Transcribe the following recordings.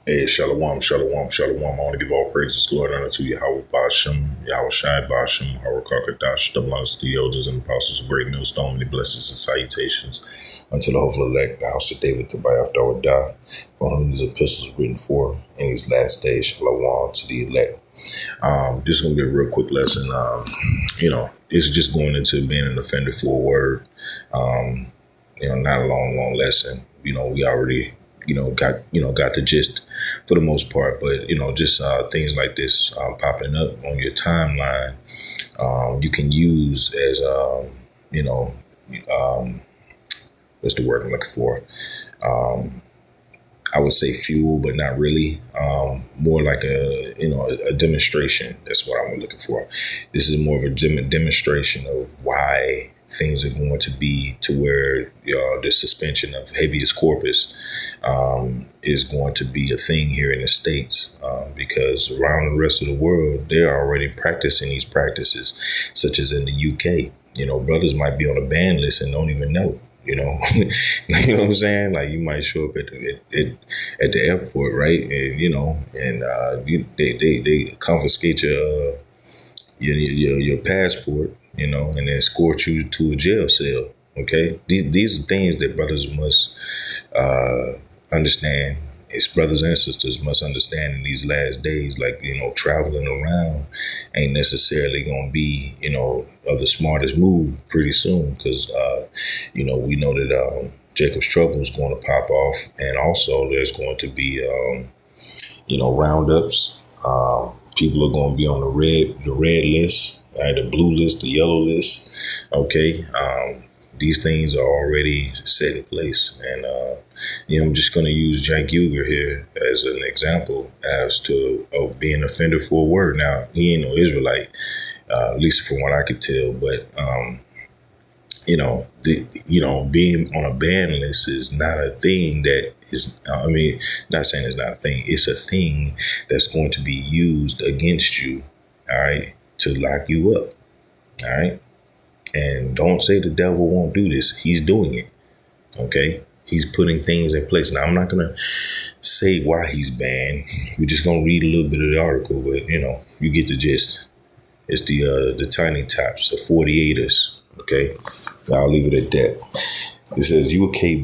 Hey, shalom, shalom, shalom. I want to give all praises, glory, and honor to Yahweh Bashem, Yahweh Shai Bashem, Hara Kakadash, the blessed, the elders, and apostles of great millstone, many blessings and salutations unto the hopeful elect, the house of David, to buy after our die, for whom these epistles were written for in these last days, shalom to the elect. This is going to be a real quick lesson. It's just going into being an offender for a word. Not a long lesson. We already got the gist for the most part, but just things like this popping up on your timeline, you can use as what's the word I'm looking for? I would say fuel, but not really. More like a demonstration. That's what I'm looking for. This is more of a demonstration of why things are going to be to where the suspension of habeas corpus is going to be a thing here in the States, because around the rest of the world, they're already practicing these practices, such as in the UK. Brothers might be on a ban list and don't even know. You know what I'm saying? Like, you might show up at the airport, right? And they confiscate your passport, and then escort you to a jail cell. Okay, these are things that brothers must understand. It's brothers and sisters must understand in these last days. Like, traveling around ain't necessarily gonna be of the smartest move pretty soon, because we know that Jacob's trouble is going to pop off, and also there's going to be roundups. People are going to be on the red list, the blue list, the yellow list. Okay. These things are already set in place. And, I'm just going to use Cenk Uygur here as an example as to being an offender for a word. Now, he ain't no Israelite, at least from what I could tell. But, being on a ban list is not a thing that is, not saying it's not a thing. It's a thing that's going to be used against you, all right, to lock you up, all right? And don't say the devil won't do this. He's doing it, okay? He's putting things in place. Now, I'm not going to say why he's banned. We're just going to read a little bit of the article, but, you get the gist. It's the tiny tops, the 48ers, okay? I'll leave it at that. It says UK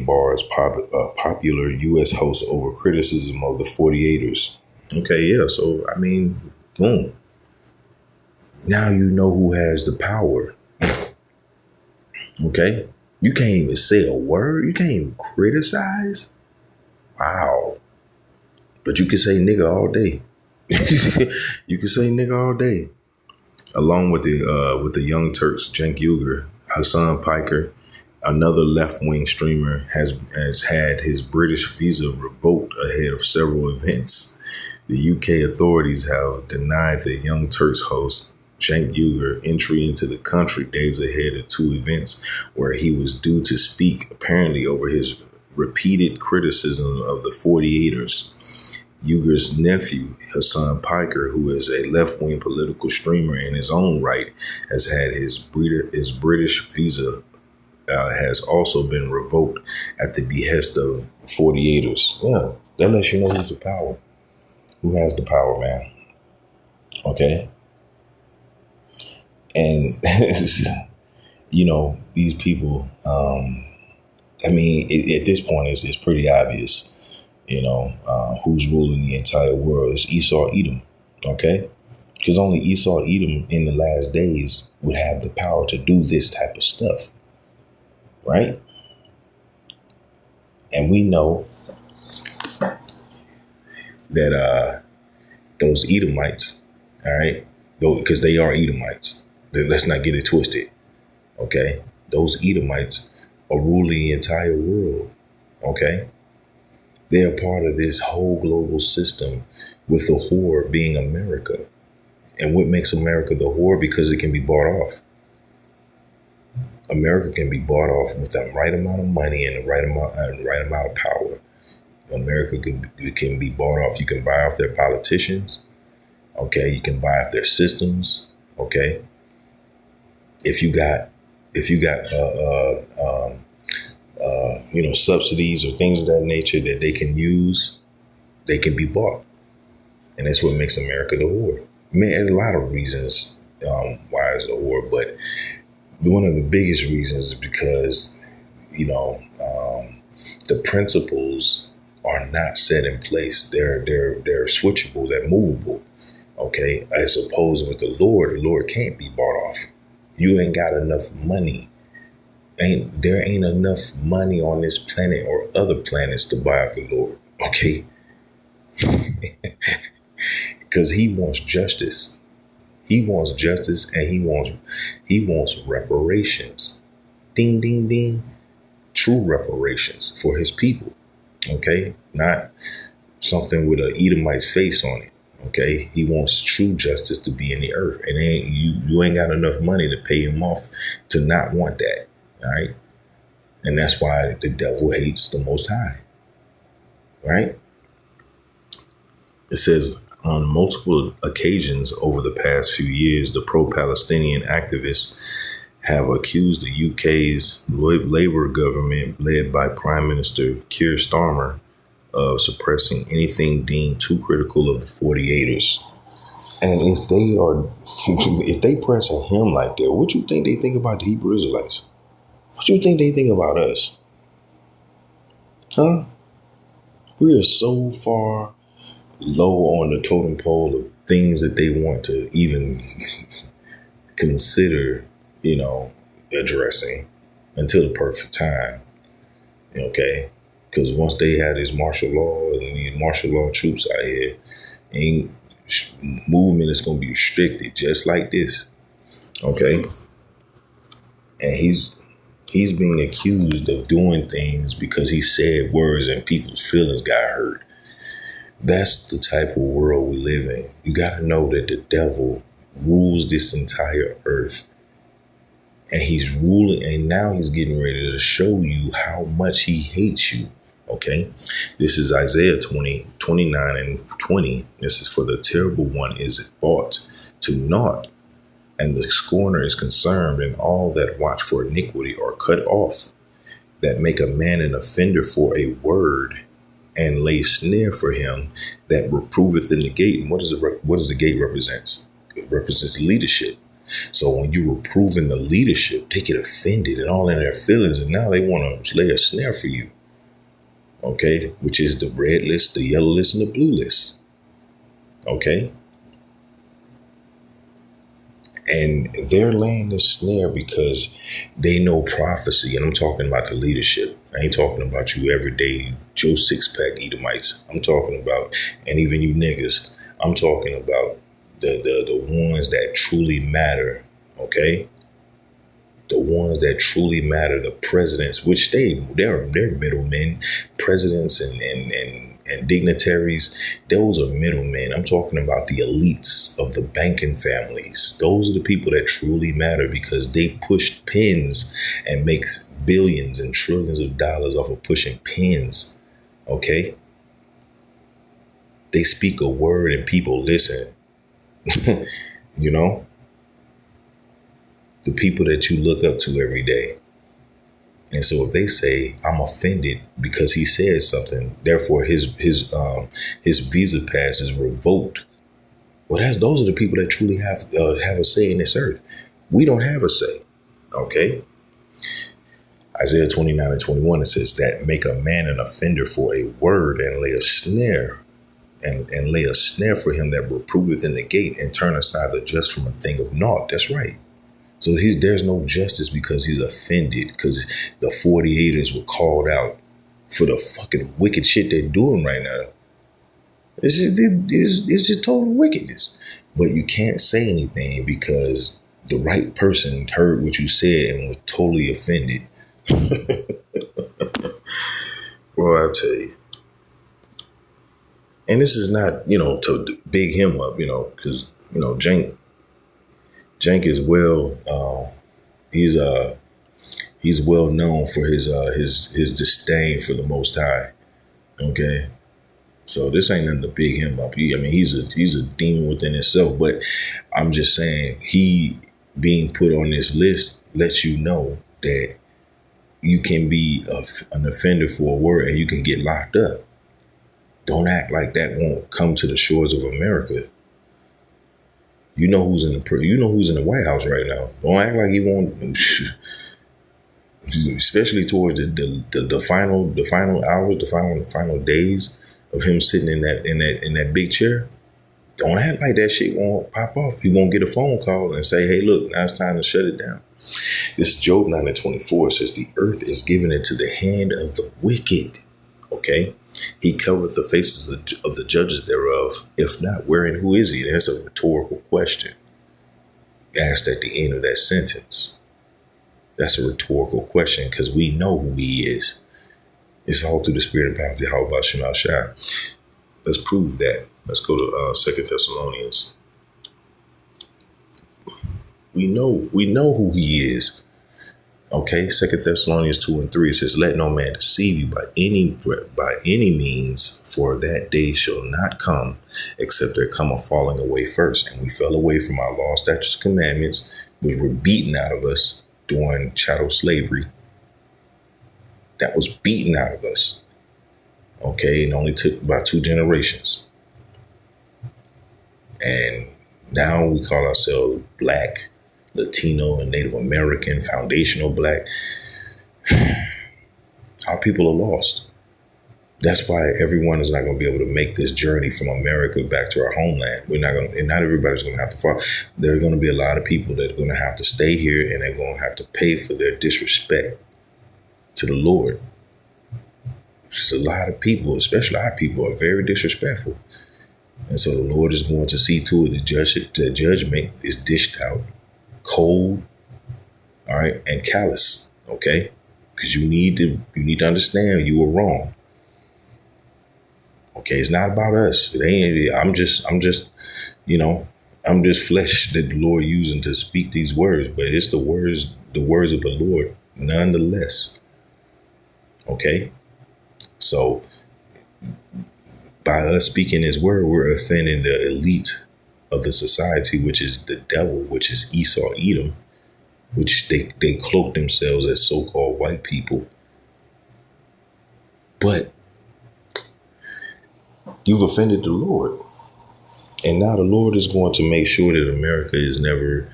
bars popular U.S. host over criticism of the 48ers. Okay, yeah. So, boom. Now you know who has the power. Okay? You can't even say a word. You can't even criticize. Wow. But you can say nigga all day. You can say nigga all day. Along with the Young Turks, Cenk Uygur, Hassan Piker, another left-wing streamer, has had his British visa revoked ahead of several events. The UK authorities have denied the Young Turks host Cenk Uygur entry into the country days ahead of two events where he was due to speak, apparently over his repeated criticism of the 48ers. Uygur's nephew, Hassan Piker, who is a left-wing political streamer in his own right, has had his British visa has also been revoked at the behest of 48ers. Yeah, that lets you know who's the power. Who has the power, man? Okay. And, these people, at this point, it's pretty obvious, who's ruling the entire world. It's Esau Edom, okay? Because only Esau Edom in the last days would have the power to do this type of stuff, right? And we know that those Edomites, all right, because they are Edomites. Let's not get it twisted, okay? Those Edomites are ruling the entire world, okay? They are part of this whole global system, with the whore being America. And what makes America the whore? Because it can be bought off. America can be bought off with the right amount of money and the right amount of power. America can be bought off. You can buy off their politicians. Okay, you can buy off their systems. Okay, if you got subsidies or things of that nature that they can use, They can be bought. And that's what makes America the whore. I mean, there's a lot of reasons why it's a whore, but one of the biggest reasons is because, the principles are not set in place. They're switchable, they're movable. Okay. As opposed with the Lord can't be bought off. You ain't got enough money. There ain't enough money on this planet or other planets to buy off the Lord. Okay. Because he wants justice. He wants justice, and he wants reparations. Ding, ding, ding. True reparations for his people. Okay. Not something with an Edomite's face on it. Okay. He wants true justice to be in the earth. And you ain't got enough money to pay him off to not want that. All right. And that's why the devil hates the Most High. Right. It says, on multiple occasions over the past few years, the pro-Palestinian activists have accused the UK's Labour government, led by Prime Minister Keir Starmer, of suppressing anything deemed too critical of the 48ers. And if they pressing him like that, what you think they think about the Hebrew Israelites? What you think they think about us? Huh? We are so far low on the totem pole of things that they want to even consider, addressing until the perfect time. Okay. Because once they had this martial law and these martial law troops out here, movement is going to be restricted just like this. Okay. And he's being accused of doing things because he said words and people's feelings got hurt. That's the type of world we live in. You got to know that the devil rules this entire earth. And he's ruling, and now he's getting ready to show you how much he hates you. Okay? This is Isaiah 29 and 20. This is, for the terrible one is brought to naught, and the scorner is concerned, and all that watch for iniquity are cut off, that make a man an offender for a word, and lay snare for him that reproveth in the gate. And what does the gate represents? It represents leadership. So when you reproving the leadership, they get offended and all in their feelings, and now they want to lay a snare for you. Okay, which is the red list, the yellow list, and the blue list. Okay. And they're laying this snare because they know prophecy. And I'm talking about the leadership. I ain't talking about you everyday Joe Six-Pack Edomites. I'm talking about, and even you niggas, I'm talking about the ones that truly matter. Okay? The ones that truly matter, the presidents, which they're middlemen, presidents and dignitaries. Those are middlemen. I'm talking about the elites of the banking families. Those are the people that truly matter because they push pins and make billions and trillions of dollars off of pushing pins. Okay? They speak a word and people listen. The people that you look up to every day. And so if they say, I'm offended because he said something, therefore his visa pass is revoked. Well, those are the people that truly have a say in this earth. We don't have a say. Okay. Isaiah 29 and 21, it says that make a man an offender for a word and lay a snare and lay a snare for him that reproveth in the gate and turn aside the just from a thing of naught. That's right. So there's no justice because he's offended because the 48ers were called out for the fucking wicked shit they're doing right now. It's just total wickedness. But you can't say anything because the right person heard what you said and was totally offended. Well, I'll tell you. And this is not, to big him up, because, Cenk is he's well known for his disdain for the Most High. Okay, so this ain't nothing to big him up. He's a demon within himself. But I'm just saying, he being put on this list lets you know that you can be an offender for a word and you can get locked up. Don't act like that won't come to the shores of America. You know who's in the White House right now. Don't act like he won't. Especially towards the final hours, the final days of him sitting in that big chair. Don't act like that shit won't pop off. He won't get a phone call and say, "Hey, look, now it's time to shut it down." This Job 9:24 says, "The earth is given into the hand of the wicked." Okay, he covereth the faces of the judges thereof. If not, where and who is he? That's a rhetorical question asked at the end of that sentence. That's a rhetorical question because we know who he is. It's all through the spirit and power of Yahweh Shema Shai. Let's prove that. Let's go to 2 Thessalonians. We know who he is. Okay, 2 Thessalonians 2:3 says, "Let no man deceive you by any means, for that day shall not come, except there come a falling away first." And we fell away from our law, statutes, commandments, which were beaten out of us during chattel slavery. That was beaten out of us. Okay, and only took about 2 generations. And now we call ourselves Black, Latino, and Native American, foundational Black. Our people are lost. That's why everyone is not going to be able to make this journey from America back to our homeland. We're not going to, and not everybody's going to have to follow. There are going to be a lot of people that are going to have to stay here, and they're going to have to pay for their disrespect to the Lord. Just a lot of people, especially our people, are very disrespectful. And so the Lord is going to see to it the judgment is dished out cold, all right, and callous, okay? Because you need to understand you were wrong. Okay, it's not about us. It ain't. I'm just, I'm just flesh that the Lord using to speak these words, but it's the words of the Lord, nonetheless. Okay, so by us speaking His word, we're offending the elite of the society, which is the devil, which is Esau, Edom, which they cloak themselves as so-called white people. But you've offended the Lord. And now the Lord is going to make sure that America is never,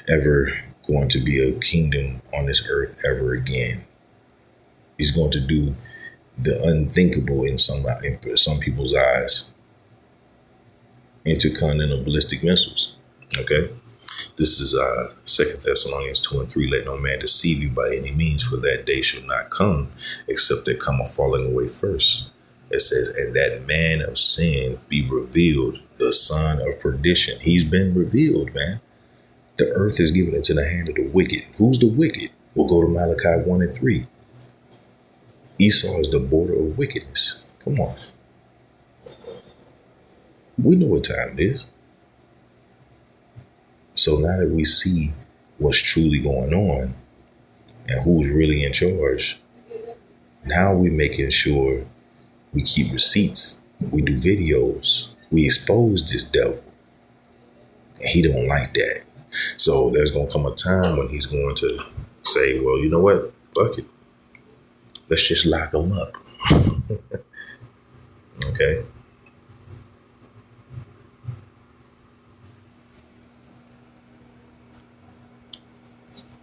ever going to be a kingdom on this earth ever again. He's going to do the unthinkable in some people's eyes. Intercontinental ballistic missiles. Okay? This is 2 Thessalonians 2:3. "Let no man deceive you by any means, for that day shall not come, except there come a falling away first." It says, "And that man of sin be revealed, the son of perdition." He's been revealed, man. The earth is given into the hand of the wicked. Who's the wicked? We'll go to Malachi 1:3. Esau is the border of wickedness. Come on. We know what time it is. So now that we see what's truly going on and who's really in charge, now we're making sure we keep receipts. We do videos. We expose this devil. And he don't like that. So there's going to come a time when he's going to say, well, you know what? Fuck it. Let's just lock him up. Okay?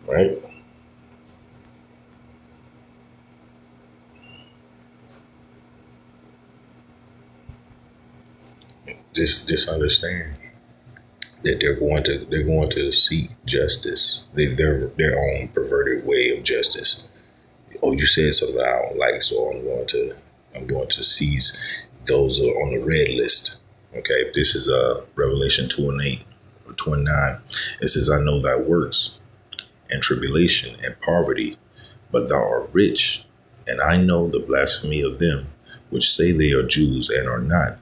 Right? Just understand that they're going to seek justice. Their own perverted way of justice. Oh, you said something I don't like, so I'm going to seize those on the red list. Okay, this is Revelation 2:8 or 2:9. It says, "I know thy works and tribulation and poverty, but thou art rich, and I know the blasphemy of them which say they are Jews and are not,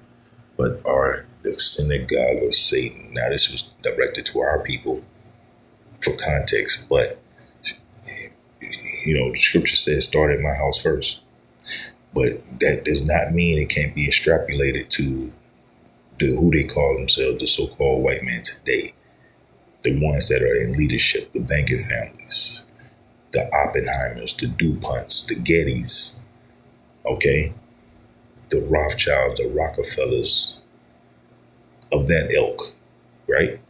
but are the synagogue of Satan." Now, this was directed to our people for context, but the scripture says, "Start at my house first." But that does not mean it can't be extrapolated to who they call themselves, the so-called white man today. The ones that are in leadership, the banking families, the Oppenheimers, the DuPonts, the Gettys. Okay? the Rothschilds, the Rockefellers of that ilk, right?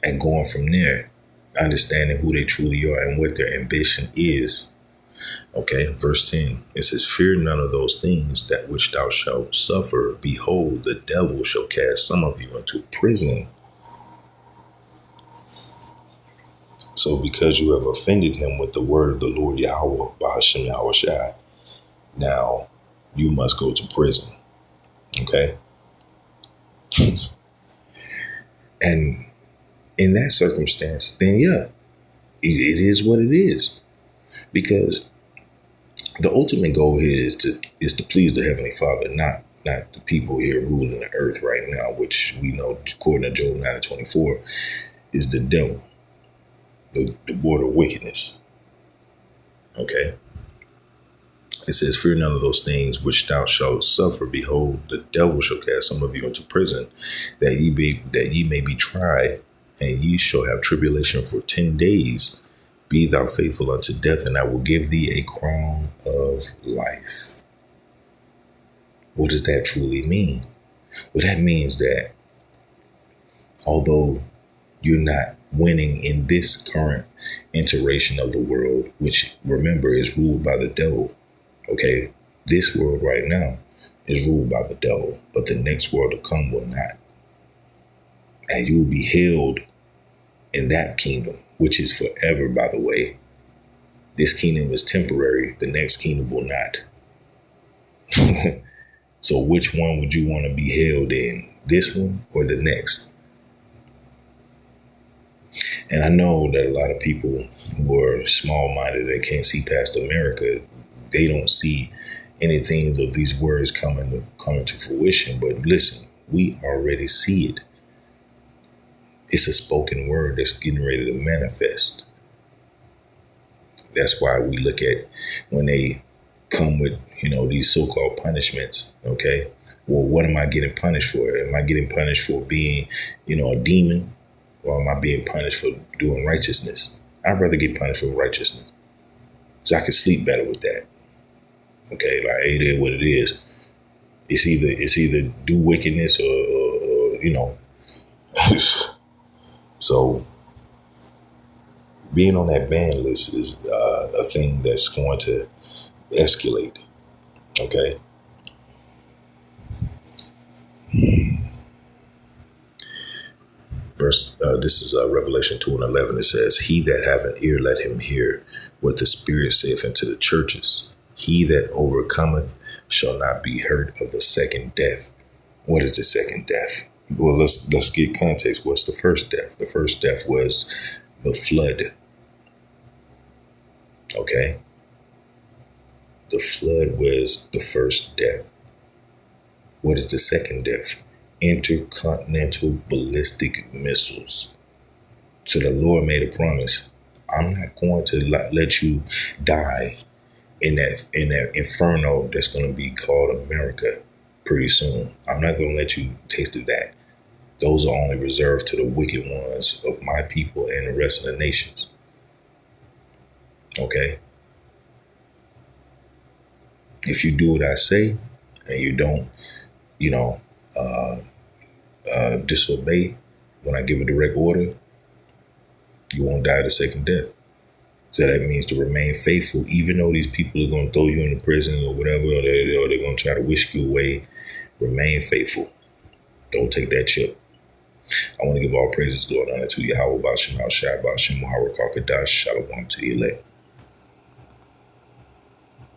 And going from there, understanding who they truly are and what their ambition is. Okay, verse 10, it says, fear none of those things that which thou shalt suffer. Behold, the devil shall cast some of you into prison. So because you have offended him with the word of the Lord Yahweh, Bahashem Yahushai, now you must go to prison. Okay? And in that circumstance, then yeah, it is what it is. Because the ultimate goal here is to please the Heavenly Father, not the people here ruling the earth right now, which we know, according to Job 9:24, is the devil, the border of wickedness. Okay? It says, fear none of those things which thou shalt suffer. Behold, the devil shall cast some of you into prison, that ye may be tried, and ye shall have tribulation for 10 days. Be thou faithful unto death, and I will give thee a crown of life. What does that truly mean? Well, that means that although you're not winning in this current iteration of the world, which, remember, is ruled by the devil, okay? This world right now is ruled by the devil, but the next world to come will not. And you will be held in that kingdom, which is forever, by the way. This kingdom is temporary. The next kingdom will not. So which one would you want to be held in? This one or the next? And I know that a lot of people who are small-minded and can't see past America, they don't see anything of these words coming to fruition. But listen, we already see it. It's a spoken word that's getting ready to manifest. That's why we look at when they come with, these so-called punishments. Okay. Well, what am I getting punished for? Am I getting punished for being, a demon? Or am I being punished for doing righteousness? I'd rather get punished for righteousness. So I can sleep better with that. Okay. Like, it is what it is. It's either do wickedness or So being on that ban list is a thing that's going to escalate. Okay. This is Revelation 2:11. It says, he that hath an ear, let him hear what the Spirit saith unto the churches. He that overcometh shall not be hurt of the second death. What is the second death? Well, let's get context. What's the first death? The first death was the flood. Okay. The flood was the first death. What is the second death? Intercontinental ballistic missiles. So the Lord made a promise. I'm not going to let you die in that inferno that's going to be called America pretty soon. I'm not going to let you taste of that. Those are only reserved to the wicked ones of my people and the rest of the nations. Okay? If you do what I say and you don't, disobey when I give a direct order, you won't die the second death. So that means to remain faithful, even though these people are going to throw you in the prison or whatever, or they're going to try to whisk you away. Remain faithful. Don't take that chip. I want to give all praises, Lord, honor to Yahweh, Ba'ashem, Al-Shai, Ba'ashem, Muhammad, Kakadash, Shalom to the elect.